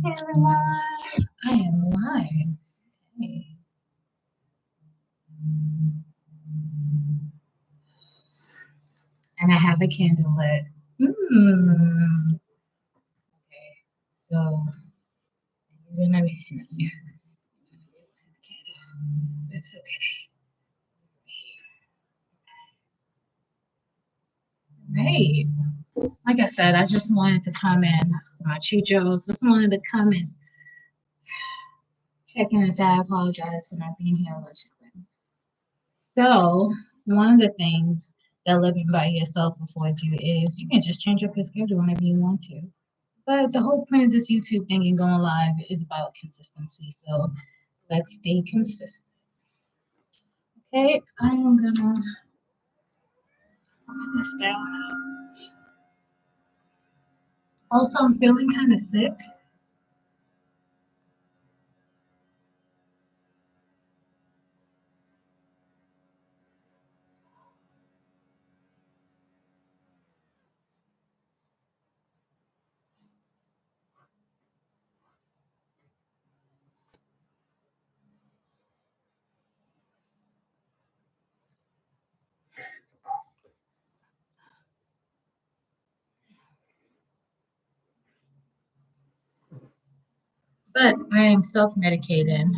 Hey everyone, I am live. Hey. And I have a candle lit. Okay, so you're gonna be it's okay. Right. Like I said, I just wanted to come in. My Chichos, just wanted to come in, check in and say I apologize for not being here listening. So one of the things that living by yourself affords you is you can just change up your schedule whenever you want to. But the whole point of this YouTube thing and going live is about consistency. So let's stay consistent. Okay, I am gonna put this down. Also, I'm feeling kind of sick. But I am self-medicating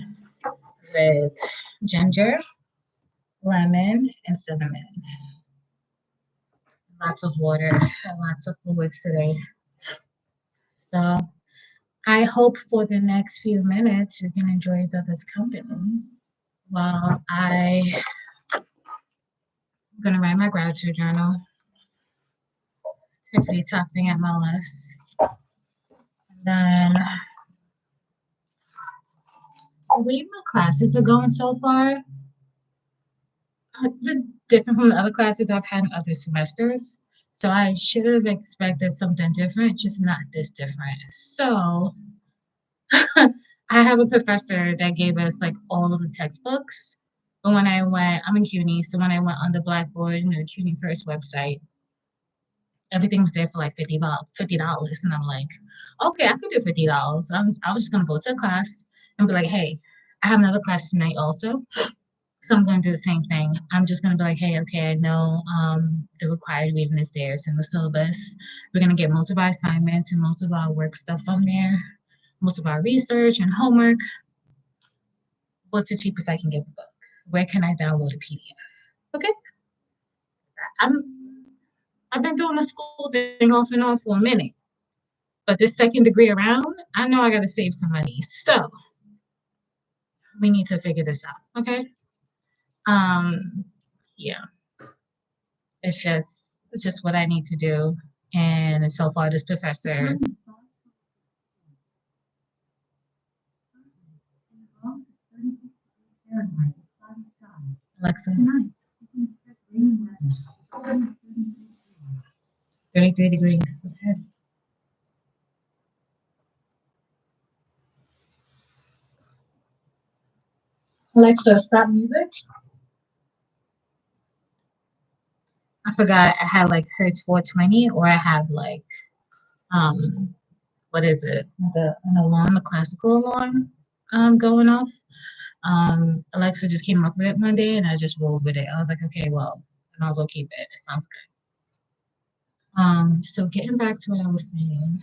with ginger, lemon, and cinnamon. Lots of water and lots of fluids today. So I hope for the next few minutes you can enjoy each other's company while I'm gonna write my gratitude journal. Tiffany top thing at my list. Then the way my classes are going so far, just different from the other classes I've had in other semesters. So I should have expected something different, just not this different. So I have a professor that gave us like all of the textbooks. But when I went, I'm in CUNY, so when I went on the Blackboard, the CUNY First website, everything was there for like $50. And I'm like, okay, I could do $50. I was just gonna go to a class and be like, hey, I have another class tonight also. So I'm gonna do the same thing. I'm just gonna be like, hey, okay, I know the required reading is there, it's in the syllabus. We're gonna get most of our assignments and most of our work stuff from there, most of our research and homework. What's the cheapest I can get the book? Where can I download a PDF? Okay. I'm I've been doing the school thing off and on for a minute. But this second degree around, I know I gotta save some money. So we need to figure this out. Okay. Um, yeah. It's just what I need to do. And so far this professor Alexa 33 degrees. Okay. Alexa, stop music. I forgot I had like Hertz 420 or I have like um what is it? An alarm, a classical alarm going off. Alexa just came up with it one day and I just rolled with it. I was like, okay, well, I might as well keep it. It sounds good. So getting back to what I was saying.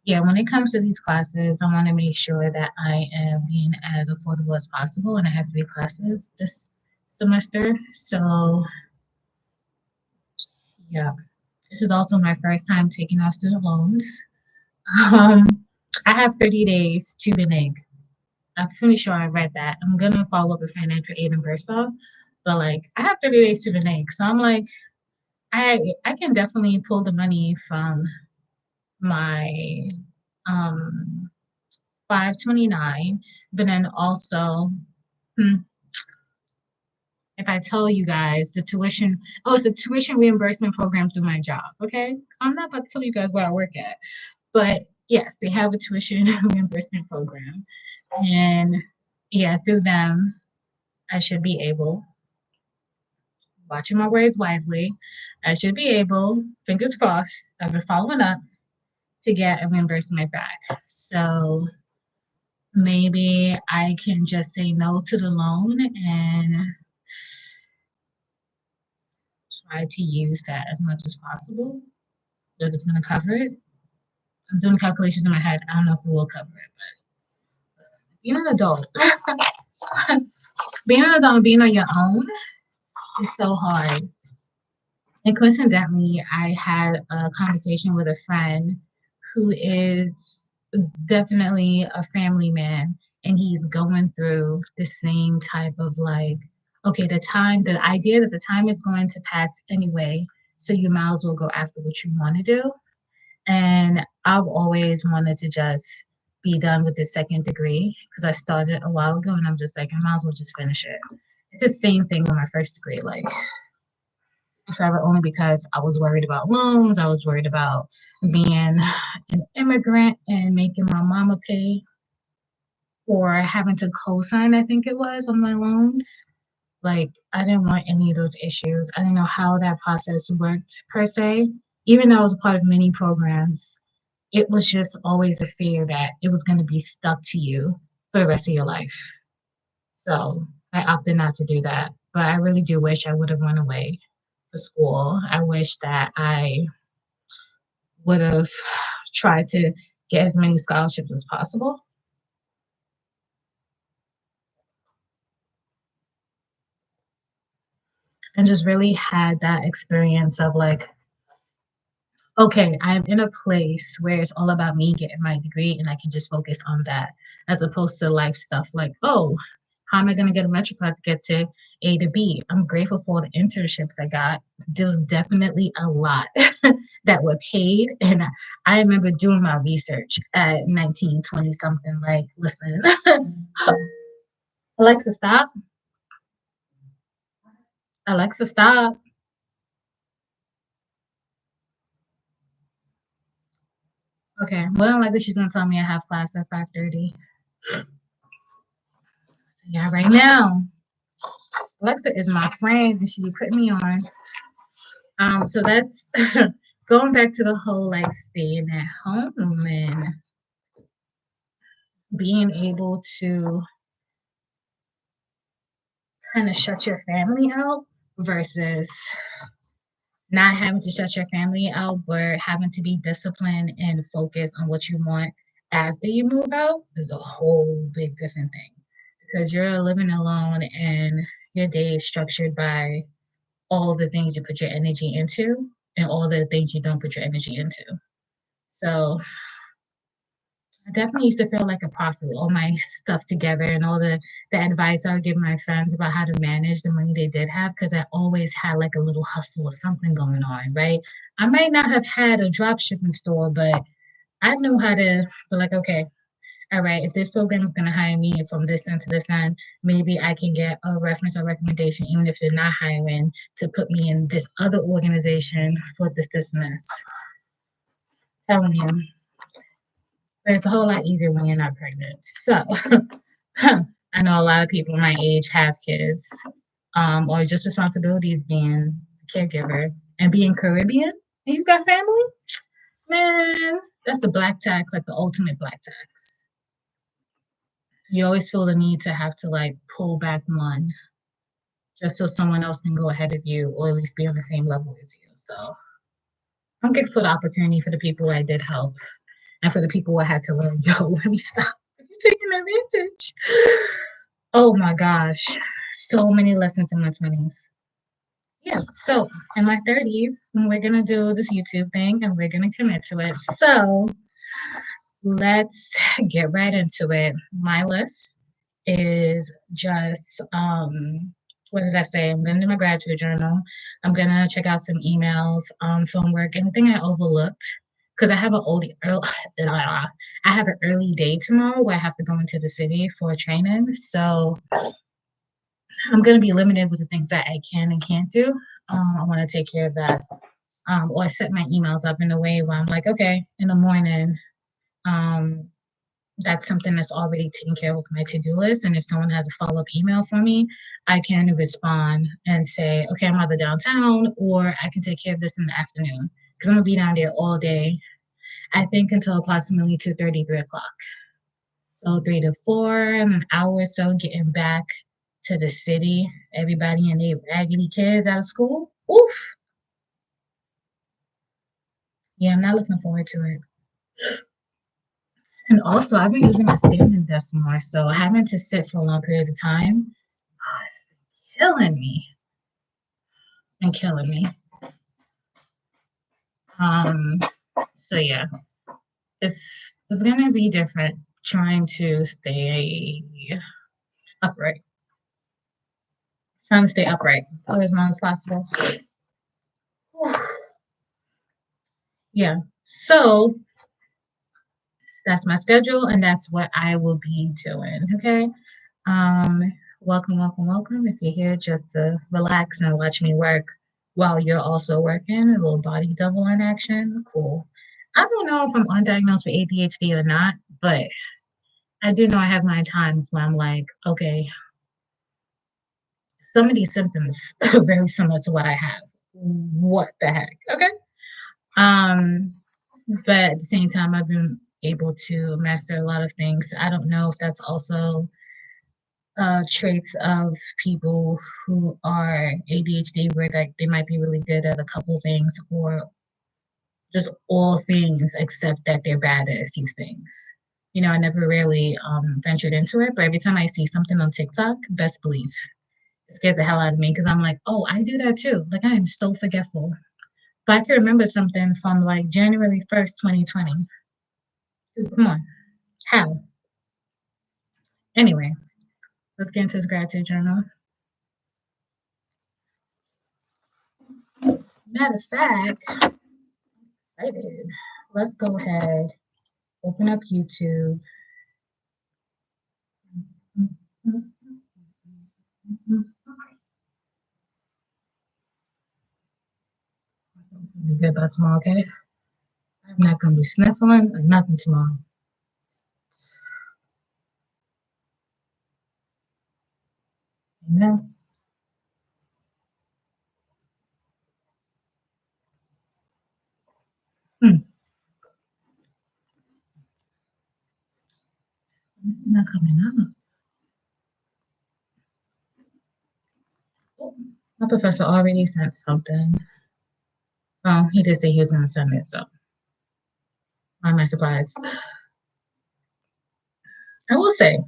Yeah, when it comes to these classes, I want to make sure that I am being as affordable as possible. And I have 3 classes this semester. So yeah, this is also my first time taking out student loans. Um, I have 30 days to renege. I'm pretty sure I read that. I'm gonna follow up with financial aid and Versa, but like I have 30 days to renege. So I'm like, I can definitely pull the money from my um 529, but then also hmm, if I tell you guys the tuition, oh, it's a tuition reimbursement program through my job, okay? 'Cause I'm not about to tell you guys where I work at, but yes, they have a tuition reimbursement program, and yeah, through them, I should be able, watching my words wisely, I should be able, fingers crossed, I've been following up, to get a reimbursement back. So maybe I can just say no to the loan and try to use that as much as possible. That it's going to cover it. I'm doing calculations in my head. I don't know if it will cover it, but being an adult, being an adult and being on your own is so hard. And coincidentally, I had a conversation with a friend who is definitely a family man, and he's going through the same type of like, okay, the idea that the time is going to pass anyway, so you might as well go after what you want to do. And I've always wanted to just be done with the second degree because I started a while ago and I'm just like, I might as well just finish it. It's the same thing with my first degree. Like, forever only because I was worried about loans. I was worried about being an immigrant and making my mama pay or having to co-sign, I think it was, on my loans. Like, I didn't want any of those issues. I didn't know how that process worked per se. Even though I was a part of many programs, it was just always a fear that it was going to be stuck to you for the rest of your life. So I opted not to do that. But I really do wish I would have run away for school. I wish that I would have tried to get as many scholarships as possible and just really had that experience of like, okay, I'm in a place where it's all about me getting my degree and I can just focus on that as opposed to life stuff like, oh, how am I going to get a MetroCard to get to A to B? I'm grateful for the internships I got. There was definitely a lot that were paid. And I remember doing my research at 19, 20 something, like, listen, Alexa, stop. Alexa, stop. Okay, more than likely she's gonna tell me I have class at 5:30. Yeah, right now. Alexa is my friend and she be putting me on. So that's going back to the whole like staying at home and being able to kind of shut your family out versus not having to shut your family out, but having to be disciplined and focus on what you want after you move out is a whole big different thing because you're living alone and your day is structured by all the things you put your energy into and all the things you don't put your energy into. So I definitely used to feel like a prophet, all my stuff together and all the advice I would give my friends about how to manage the money they did have because I always had like a little hustle or something going on, right? I might not have had a drop shipping store, but I knew how to be like, okay, all right, if this program is going to hire me from this end to this end, maybe I can get a reference or recommendation, even if they're not hiring, to put me in this other organization for this, and this. Telling you. But it's a whole lot easier when you're not pregnant. So I know a lot of people my age have kids, or just responsibilities being a caregiver and being Caribbean. And you've got family, man. That's the black tax, like the ultimate black tax. You always feel the need to have to like pull back one just so someone else can go ahead of you or at least be on the same level as you. So I'm grateful for the opportunity for the people I did help and for the people I had to learn, yo, let me stop. You're taking advantage. Oh my gosh. So many lessons in my 20s. Yeah, so in my 30s, we're gonna do this YouTube thing and we're gonna commit to it. So let's get right into it. My list is just what did I say? I'm gonna do my gratitude journal. I'm gonna check out some emails, film work, anything I overlooked. Because I have an I have an early day tomorrow where I have to go into the city for training. So I'm gonna be limited with the things that I can and can't do. I want to take care of that. Or set my emails up in a way where I'm like, okay, in the morning, um, that's something that's already taken care of with my to-do list. And if someone has a follow-up email for me, I can respond and say, okay, I'm either downtown or I can take care of this in the afternoon because I'm gonna be down there all day. I think until approximately 2:30, 3 o'clock. So 3 to 4, an hour or so getting back to the city. Everybody and their raggedy kids out of school. Oof. Yeah, I'm not looking forward to it. And also, I've been using my standing desk more, so having to sit for long periods of time, oh, it's killing me and killing me. Um, so yeah, it's gonna be different trying to stay upright, trying to stay upright for as long as possible. Yeah. So that's my schedule, and that's what I will be doing. Okay. Um, welcome, welcome, welcome. If you're here just to relax and watch me work while you're also working, a little body double in action. Cool. I don't know if I'm undiagnosed with ADHD or not, but I do know I have my times where I'm like, okay, some of these symptoms are very similar to what I have. What the heck? Okay. Um, but at the same time, I've been able to master a lot of things. I don't know if that's also traits of people who are ADHD, where like they might be really good at a couple things, or just all things except that they're bad at a few things. You know, I never really ventured into it, but every time I see something on TikTok, best believe it scares the hell out of me because I'm like, oh, I do that too. Like I am so forgetful. But I can remember something from like January 1st, 2020. Dude, come on. How? Anyway, let's get into this gratitude journal. Matter of fact, excited. Let's go ahead, open up YouTube. Be good by tomorrow, okay? I'm not gonna be sniffling or nothing tomorrow. Amen. Hmm. It's not coming up. Oh, my professor already sent something. Oh, he did say he was gonna send it, so why am I surprised? I will say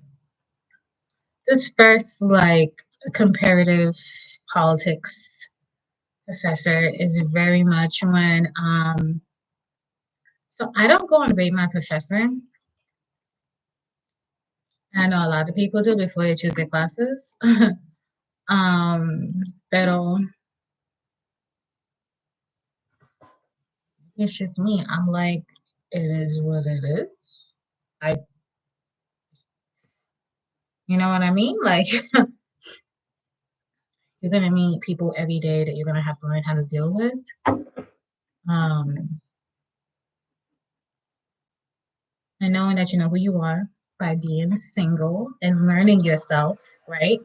this first like comparative politics professor is very much when so I don't go and rate my professor. I know a lot of people do before they choose their classes. um, pero it's just me. I'm like, it is what it is. I, you know what I mean? Like, you're gonna meet people every day that you're gonna have to learn how to deal with. Um, and knowing that you know who you are by being single and learning yourself, right?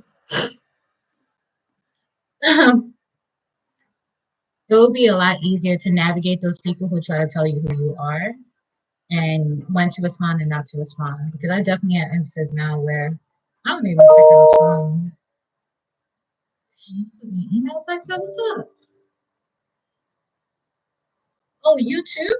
It will be a lot easier to navigate those people who try to tell you who you are and when to respond and not to respond. Because I definitely have instances now where I don't even freaking respond. Emails like that, what's up? Oh, you too?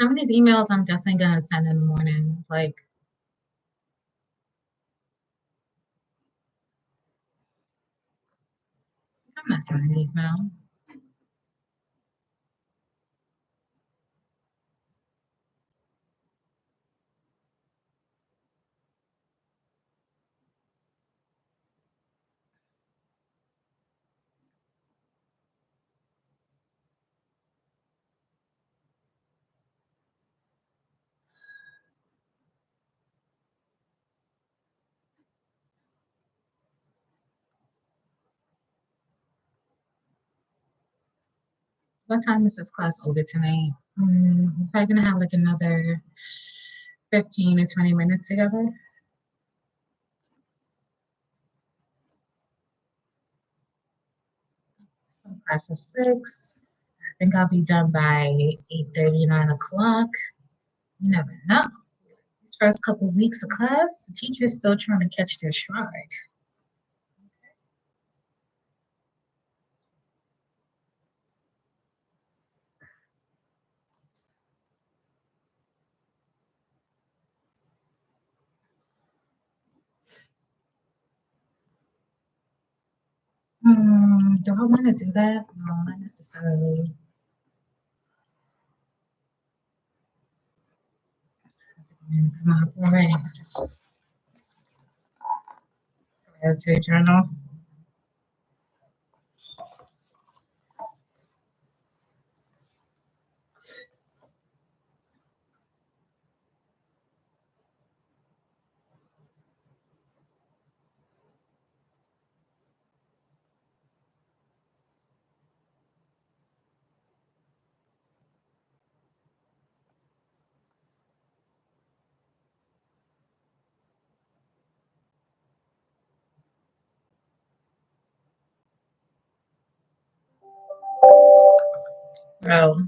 Some of these emails I'm definitely gonna send in the morning. Like, I'm not sending these now. What time is this class over tonight? We're probably gonna have like another 15 to 20 minutes together. So class is 6. I think I'll be done by 8:30, 9 o'clock. You never know. These first couple weeks of class, the teacher's still trying to catch their stride. Do I want to do that? No, not necessarily. Come on, all right. Gratitude journal. Bro,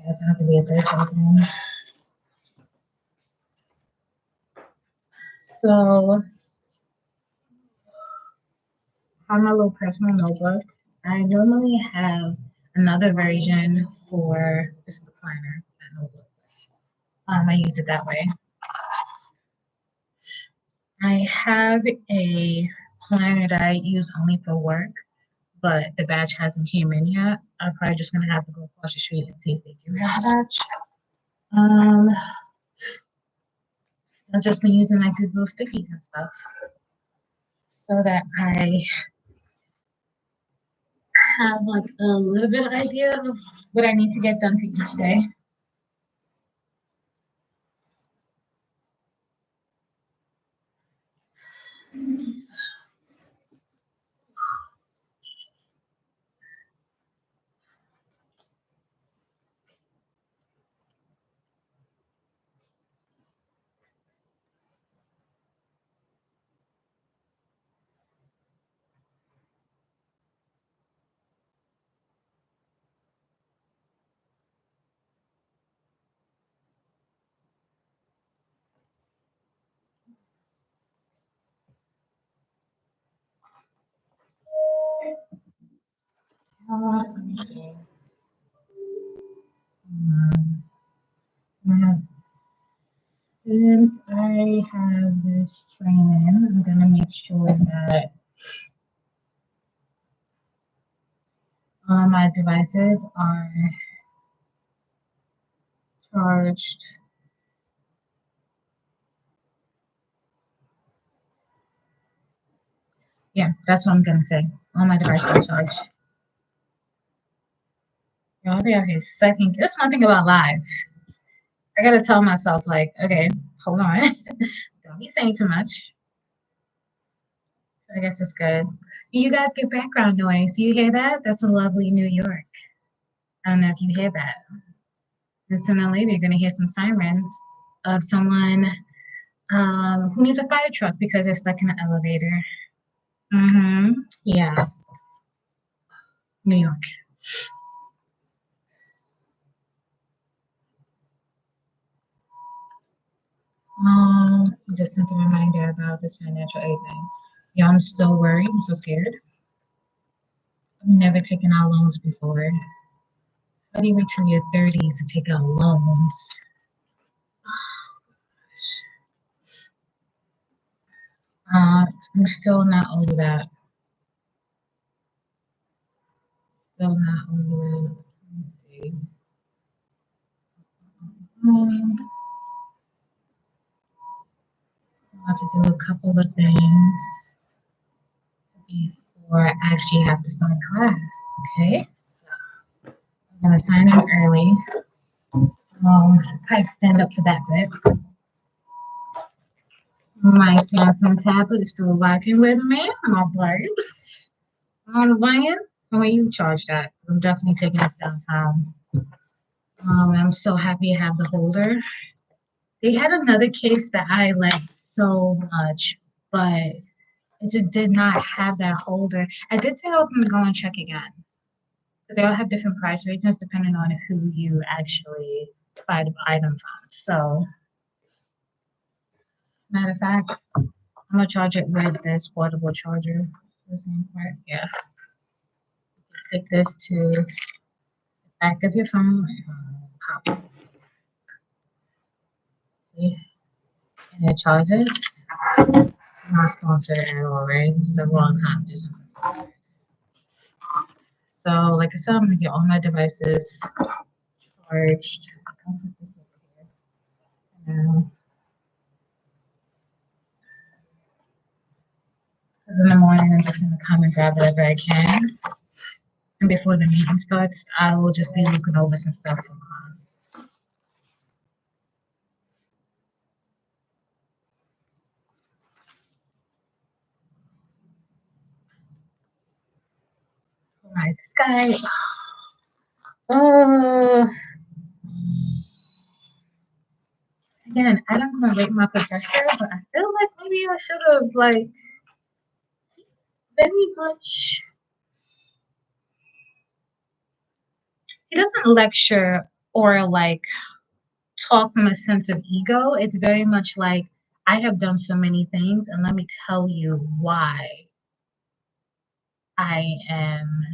Yeah, it's gonna have to be a Thursday thing. So on my little personal notebook, I normally have another version for this is the planner, that notebook. I use it that way. I have a planner that I use only for work, but the batch hasn't came in yet. I'm probably just gonna have to go across the street and see if they do have a batch. Um, so I've just been using like these little stickies and stuff so that I have like a little bit of idea of what I need to get done for each day. Okay. I have, since I have this training, I'm gonna make sure that all my devices are charged. Yeah, that's what I'm gonna say. All my devices are charged. Y'all be out here sucking. That's one thing about live. I gotta tell myself, like, okay, hold on. Don't be saying too much. So I guess it's good. You guys get background noise. Do you hear that? That's a lovely New York. I don't know if you hear that. And sooner or later, you're gonna hear some sirens of someone who needs a fire truck because they're stuck in an elevator. Mm-hmm. Yeah, New York. Just sent a reminder about this financial aid thing. Yeah, I'm so worried. I'm so scared. I've never taken out loans before. How do you wait till your 30s to take out loans? I'm still not over that. Still not over that. Let me see. Um, I have to do a couple of things before I actually have to start class. Okay, so I'm gonna sign in early. I stand up to that bit. My Samsung tablet is still working with me. My brain. On Ryan, when you charge that, I'm definitely taking this downtown. I'm so happy to have the holder. They had another case that I liked so much, but it just did not have that holder. I did say I was going to go and check again. But they all have different price ranges depending on who you actually buy the item from. So, matter of fact, I'm gonna charge it with this portable charger. The same part, yeah. Stick this to the back of your phone. Pop. See? And it charges. Not sponsored at all, right? It's the wrong time. Just so, like I said, I'm gonna get all my devices charged. I'll put this over here now. Because in the morning, I'm just gonna come and grab whatever I can. And before the meeting starts, I will just be looking over some stuff for class. Alright, Sky. Uh, again, I don't want to rate my professor, but I feel like maybe I should have like very much. He doesn't lecture or like talk from a sense of ego. It's very much like I have done so many things, and let me tell you why I am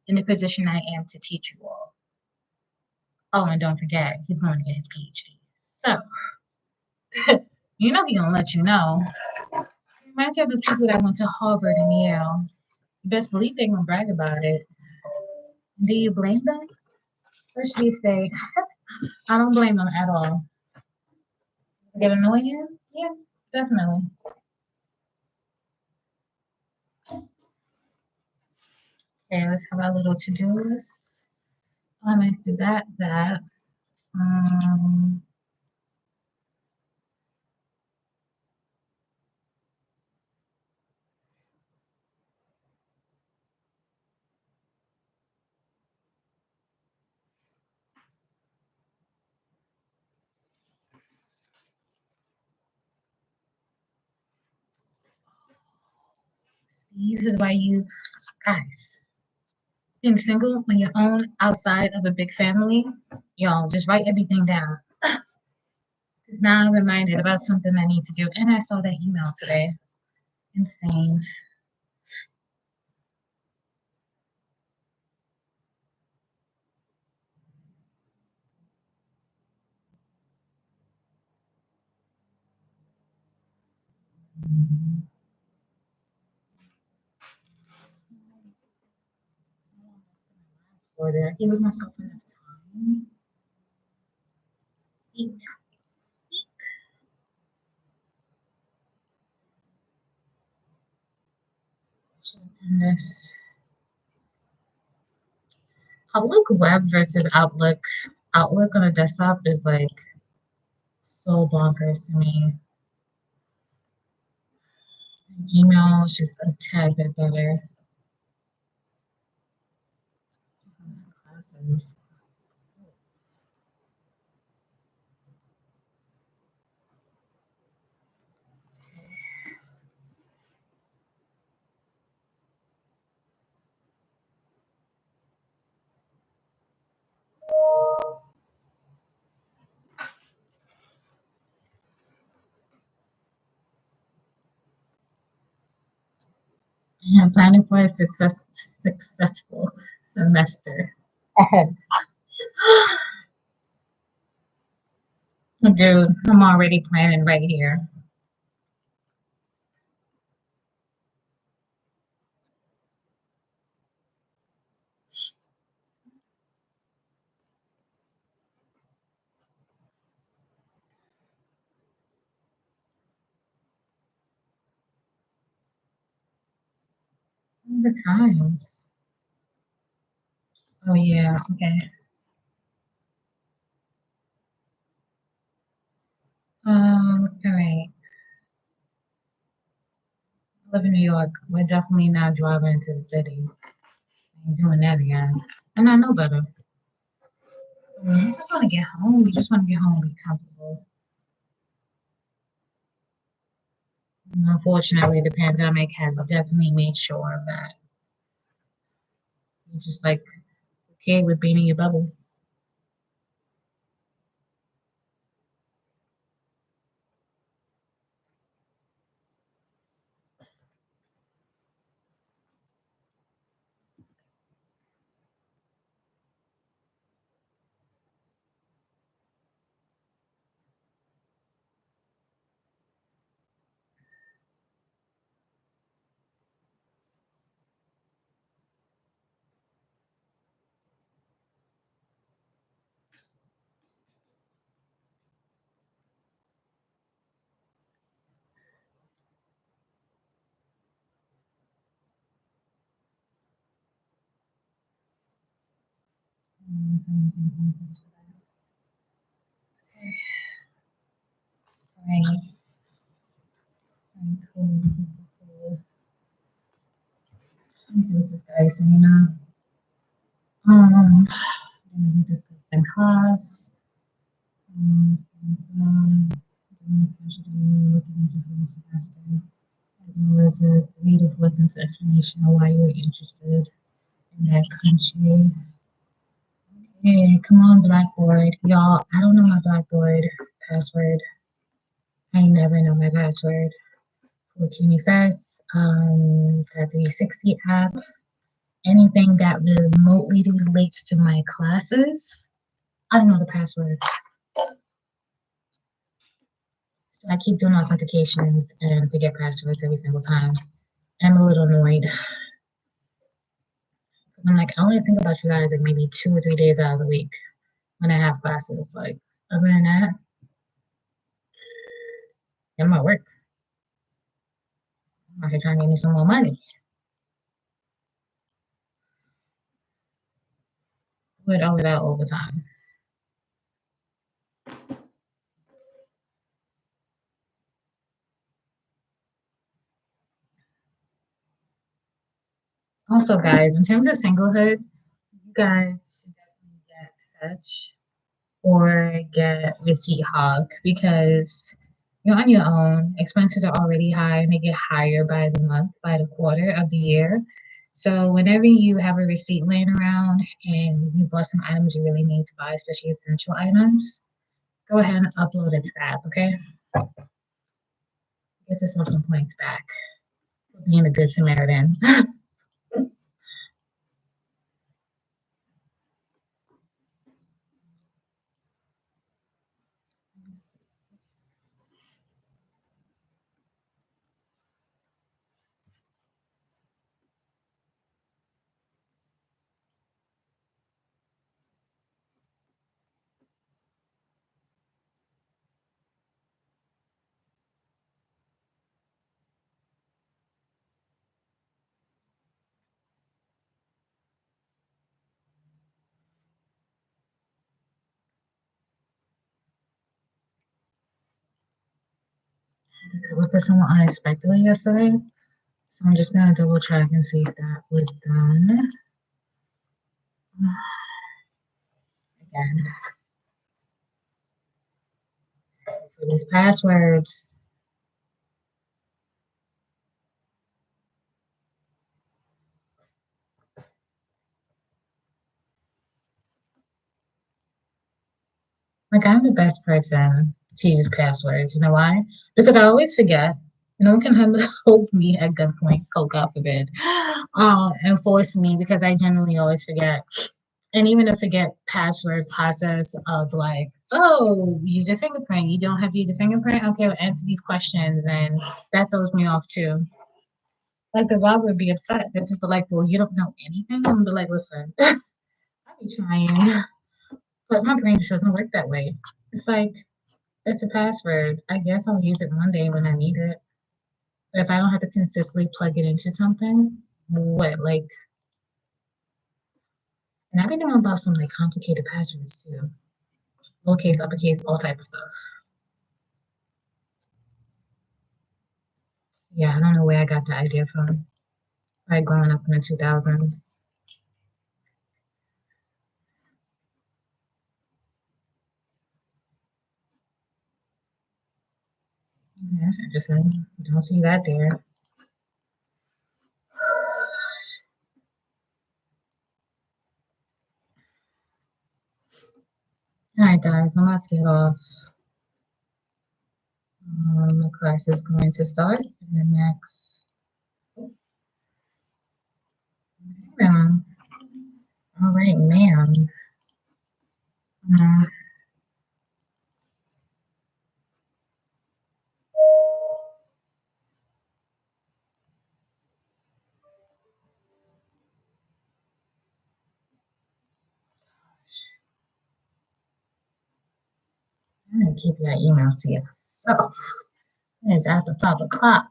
in the position I am to teach you all. Oh, and don't forget, he's going to get his PhD. So, you know he gonna let you know. Reminds you of those people that went to Harvard and Yale. You best believe they gonna brag about it. Do you blame them? Especially if they, I don't blame them at all. Get annoying? Yeah, definitely. Okay, let's have our little to-do list. Let's do that. Um, See, this is why you guys being single on your own outside of a big family, y'all just write everything down. Because now I'm reminded about something I need to do, and I saw that email today. Insane. For there, I gave myself enough time. Eat. And this Outlook web versus Outlook on a desktop is like so bonkers to me. Gmail is just a tad bit better. Classes. Yeah, planning for a successful semester ahead. Dude, I'm already planning right here. The times. Oh yeah, okay. All right. I live in New York. We're definitely not driving into the city. I ain't doing that again. And I know better. We just want to get home. We just want to get home and be comfortable. And unfortunately, the pandemic has definitely made sure of that. You're just like okay with being in your bubble. Right. Right. Cool. Cool. Let me see what this guy is saying now. Um, we discussed in class. Looking into the semester, as well as a 3 to 4 sentence explanation of why you're interested in that country. Hey, come on, Blackboard. Y'all, I don't know my Blackboard password. I never know my password. For CUNY the 360 app, anything that remotely relates to my classes. I don't know the password. So I keep doing authentications and forget passwords every single time. I'm a little annoyed. I'm like, I only think about you guys like maybe 2 or 3 days out of the week when I have classes. Like, other than that, I'm at work. I'm out here trying to get me some more money. Without overtime. Also, guys, in terms of singlehood, you guys should definitely get Fetch or get Receipt Hog because you're on your own. Expenses are already high and they get higher by the month, by the quarter of the year. So whenever you have a receipt laying around and you bought some items you really need to buy, especially essential items, go ahead and upload it to the app, okay? Get yourself some points back for being a good Samaritan. Was there someone unexpectedly yesterday? So I'm just gonna double check and see if that was done. Again, for these passwords. Like I'm the best person to use passwords. You know why? Because I always forget. No one can hold me at gunpoint, oh God forbid, and force me because I generally always forget. And even to forget password process of like, oh, use your fingerprint. You don't have to use your fingerprint? Okay, well, answer these questions. And that throws me off too. Like the Rob would be upset. They're just be like, well, you don't know anything? I'm be like, listen, I be trying. But my brain just doesn't work that way. It's like, it's a password. I guess I'll use it one day when I need it. If I don't have to consistently plug it into something, what, like, and I've been knowing about some like complicated passwords too. Lowercase, uppercase, all type of stuff. Yeah, I don't know where I got the idea from. Like growing up in the 2000s. Yeah, that's interesting. Don't see that there. All right, guys, I'm about to get off. My class is going to start in the next. Ma'am. All right, ma'am. Uh, I'm gonna keep your emails to yourself. It's after 5 o'clock.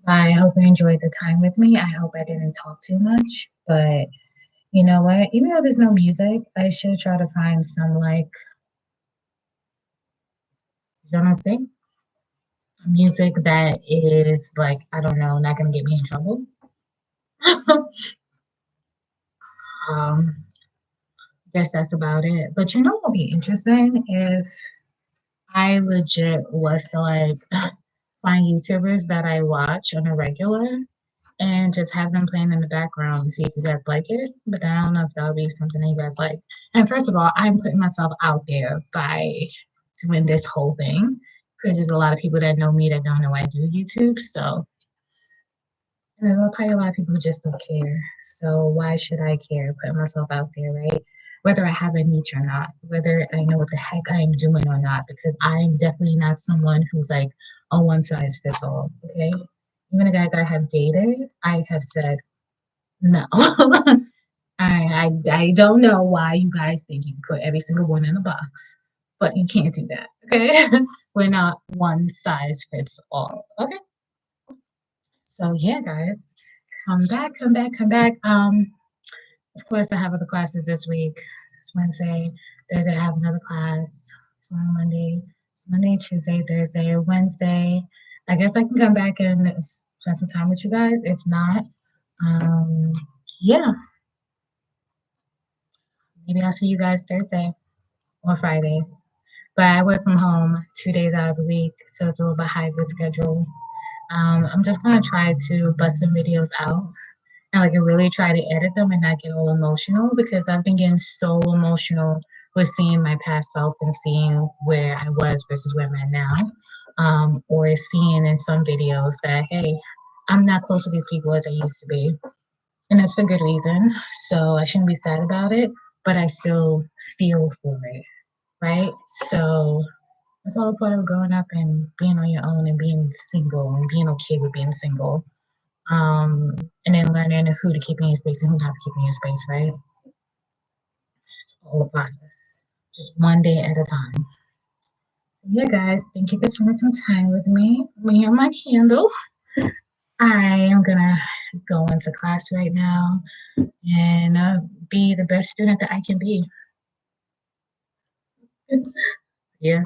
I hope you enjoyed the time with me. I hope I didn't talk too much, but you know what? Even though there's no music, I should try to find some like, you know what I'm saying? Music that is like, I don't know, not gonna get me in trouble. um, guess that's about it. But you know what would be interesting if I legit was to like find YouTubers that I watch on a regular and just have them playing in the background and see if you guys like it. But then I don't know if that would be something that you guys like. And first of all, I'm putting myself out there by doing this whole thing because there's a lot of people that know me that don't know I do YouTube. So and there's probably a lot of people who just don't care. So why should I care? Putting myself out there, right? Whether I have a niche or not, whether I know what the heck I am doing or not, because I am definitely not someone who's like a one size fits all. Okay. Even the guys I have dated, I have said no. I don't know why you guys think you can put every single one in a box, but you can't do that. Okay. We're not one size fits all. Okay. So yeah, guys, come back, come back, come back. Of course, I have other classes this week. This Wednesday, Thursday, I have another class. Tomorrow, Monday, so Monday, Tuesday, Thursday, Wednesday. I guess I can come back and spend some time with you guys. If not, um, yeah, maybe I'll see you guys Thursday or Friday. But I work from home 2 days out of the week, so it's a little bit hybrid schedule. I'm just gonna try to bust some videos out and like really try to edit them and not get all emotional because I've been getting so emotional with seeing my past self and seeing where I was versus where I'm at now. Or seeing in some videos that hey, I'm not close to these people as I used to be. And that's for good reason. So I shouldn't be sad about it, but I still feel for it. Right? So it's all part of growing up and being on your own and being single and being okay with being single. And then learning who to keep in your space and who not to keep in your space, right? It's all a process, just one day at a time. Yeah, guys, thank you for spending some time with me. Me and my candle. I am gonna go into class right now and be the best student that I can be. Yeah.